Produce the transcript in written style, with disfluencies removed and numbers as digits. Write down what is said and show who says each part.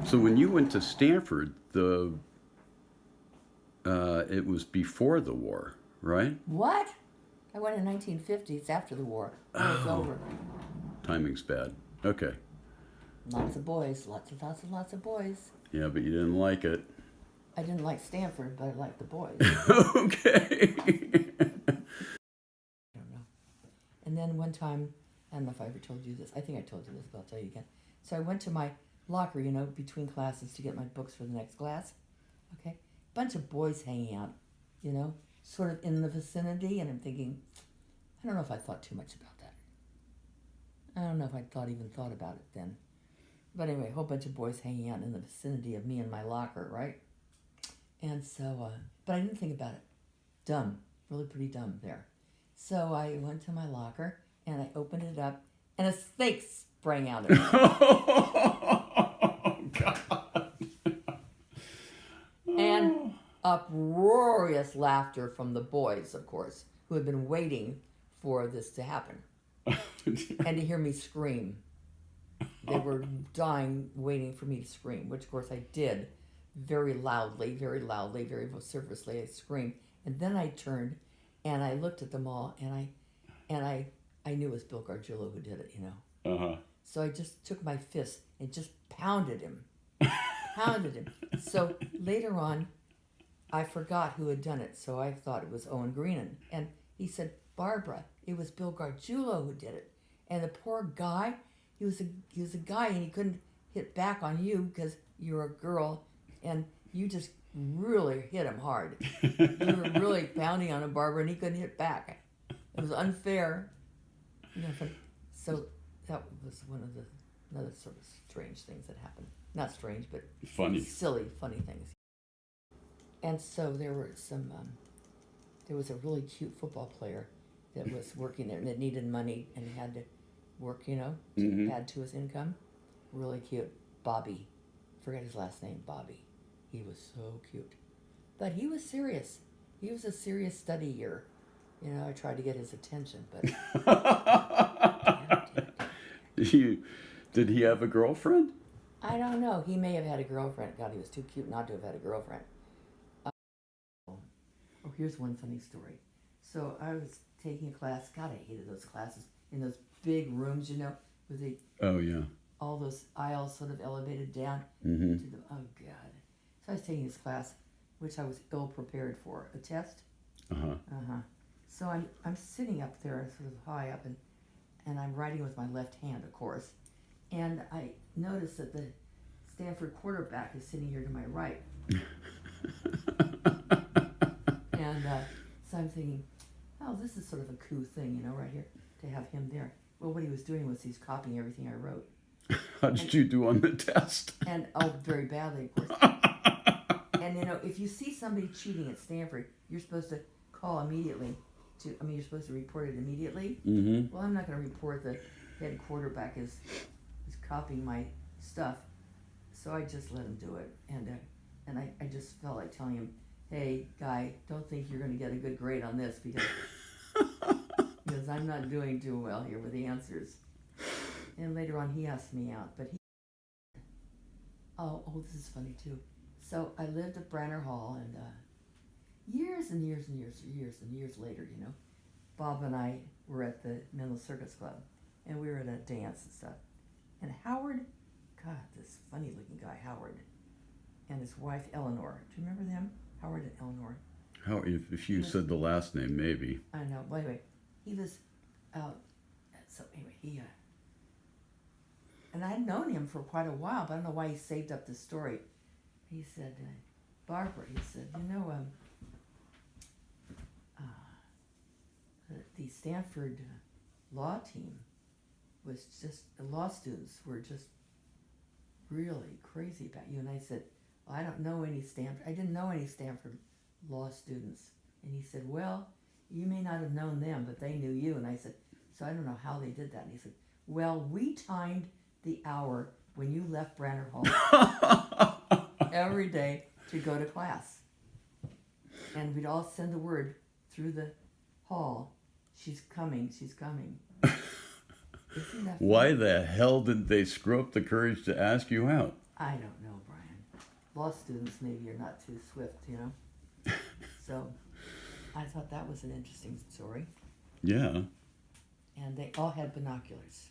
Speaker 1: So when you went to Stanford, it was before the war, right?
Speaker 2: What? I went in 1950s after the war. War was over.
Speaker 1: Timing's bad. Okay.
Speaker 2: Lots of boys. Lots of boys.
Speaker 1: Yeah, but you didn't like it.
Speaker 2: I didn't like Stanford, but I liked the boys.
Speaker 1: Okay.
Speaker 2: I don't know. And then one time, I don't know if I ever told you this. I think I told you this, but I'll tell you again. So I went to my locker, between classes to get my books for the next class. Okay? Bunch of boys hanging out, sort of in the vicinity. And I'm thinking, I don't know if I thought too much about that. I don't know if I even thought about it then. But anyway, a whole bunch of boys hanging out in the vicinity of me and my locker, right? And so, but I didn't think about it. Dumb. Really pretty dumb there. So I went to my locker, and I opened it up, and a snake sprang out of it.
Speaker 1: Oh, God.
Speaker 2: And uproarious laughter from the boys, of course, who had been waiting for this to happen. And to hear me scream. They were dying, waiting for me to scream, which, of course, I did. Very loudly, very vociferously, I screamed. And then I turned, and I looked at them all, and I knew it was Bill Gargiulo who did it,
Speaker 1: Uh-huh.
Speaker 2: So I just took my fist and just pounded him. So later on, I forgot who had done it, so I thought it was Owen Greenan. And he said, Barbara, it was Bill Gargiulo who did it. And the poor guy, he was a guy, and he couldn't hit back on you because you're a girl, and you just really hit him hard. You were really pounding on him, Barbara, and he couldn't hit back. It was unfair. So that was another sort of strange things that happened. Not strange, but
Speaker 1: funny,
Speaker 2: silly, funny things. And so there was a really cute football player that was working there and that needed money and had to work, to add to his income. Really cute. Bobby. Forget his last name, Bobby. He was so cute. But he was serious. He was a serious study year. I tried to get his attention, but...
Speaker 1: Did he have a girlfriend?
Speaker 2: I don't know. He may have had a girlfriend. God, he was too cute not to have had a girlfriend. Here's one funny story. So I was taking a class. God, I hated those classes in those big rooms, with the...
Speaker 1: Oh, yeah.
Speaker 2: All those aisles sort of elevated down to the... Oh, God. So I was taking this class, which I was ill-prepared for. A test? So I'm sitting up there, sort of high up, and I'm writing with my left hand, of course. And I notice that the Stanford quarterback is sitting here to my right. And so I'm thinking, oh, this is sort of a cool thing, right here, to have him there. Well, what he was doing was he's copying everything I wrote.
Speaker 1: How did you do on the test?
Speaker 2: And, very badly, of course. And, if you see somebody cheating at Stanford, you're supposed to call immediately. You're supposed to report it immediately.
Speaker 1: Mm-hmm.
Speaker 2: Well, I'm not going to report the head quarterback is copying my stuff. So I just let him do it. And I just felt like telling him, hey, guy, don't think you're going to get a good grade on this because I'm not doing too well here with the answers. And later on, he asked me out, but this is funny too. So I lived at Branner Hall, and years later, Bob and I were at the Menlo Circus Club, and we were at a dance and stuff. And Howard, God, this funny-looking guy, Howard, and his wife Eleanor. Do you remember them? Howard and Eleanor.
Speaker 1: How if you said the last name, maybe.
Speaker 2: I know. Well, anyway, he was out. So anyway, he. And I had known him for quite a while, but I don't know why he saved up this story. He said, Barbara, he said, the Stanford law team was just, the law students were just really crazy about you. And I said, well, I didn't know any Stanford law students. And he said, well, you may not have known them, but they knew you. And I said, so I don't know how they did that. And he said, well, we timed the hour when you left Branner Hall every day to go to class. And we'd all send the word through the hall, she's coming. Isn't that
Speaker 1: Why the hell did they screw up the courage to ask you out?
Speaker 2: I don't know, law students maybe are not too swift, you know. So I thought that was an interesting story.
Speaker 1: Yeah.
Speaker 2: And they all had binoculars.